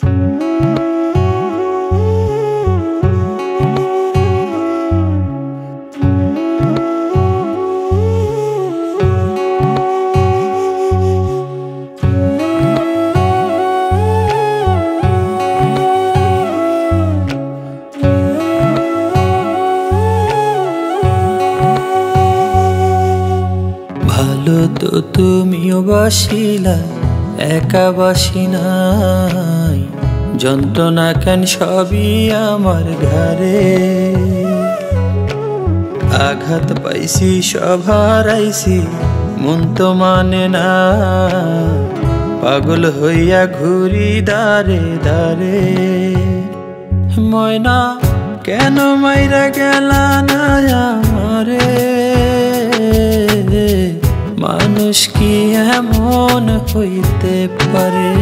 ভালো তো তুমিও বাসিলা, একা বাসি নাই। যন্ত্রণা কেন সবই আমার ঘরে, আঘাত পাইছি সব হারাইছি, মন তো মানে না। পাগল হইয়া ঘুরি দারে দারে। ময়না কেন মাইরা গেলা না আমারে, মানুষ কি এমন হইতে পারে।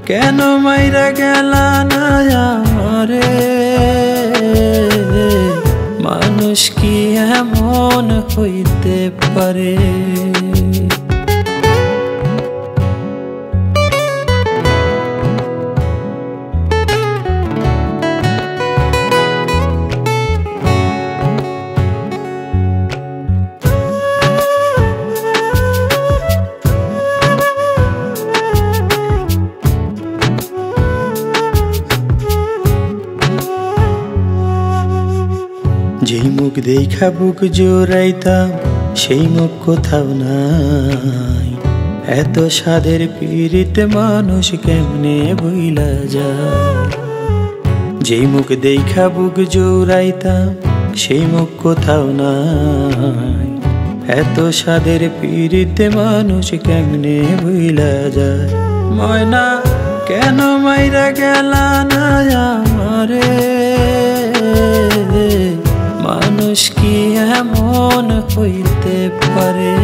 কেন মাইরা গেলা না আমারে, মানুষ কি এমন হইতে পারে। যেই মুখ দেখা বুক জোড়াইতাম, সেই মুখ কোথাও নাই। এত সাদের পীড়িত মানুষ কেমনে ভুইলা যায়। যেই মুখ দেখা বুক জোড়াইতাম, সেই মুখ কোথাও নাই। এত সাদের পীড়িত মানুষ কেমনে ভুইলা যায়। ময়না কেন মাইরা গেলা না আমারে, মানুষ কি এমন হইতে পারে।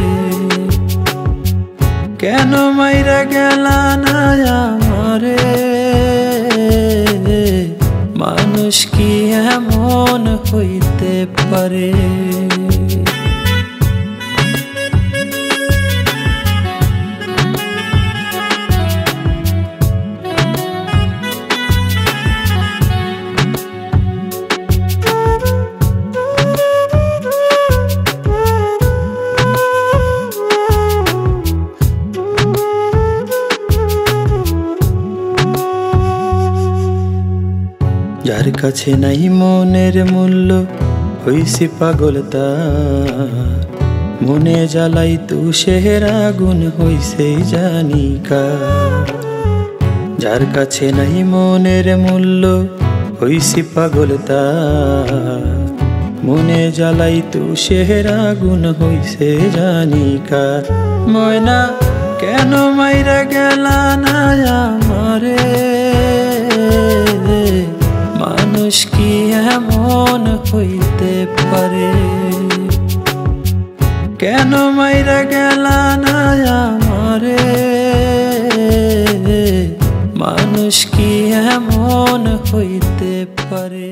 কেন মাইরা গেলা না আমারে, মানুষ কি এমন হইতে পারে। যার কাছে নাই মনের মূল্য, হইছি পাগল তার। মনে জ্বালাই তুষের আগুন হইছে জানি কার। যার কাছে নাই মনের মূল্য, হইছি পাগল তার। মনে জ্বালাই তুষের আগুন হইছে জানি কার। ময়না কেন মাইরা গেলা না আমারে, মানুষ কি এমন হইতে পারে। কেন মাইরা গেলা না আমারে, মানুষ কি এমন হইতে পারে।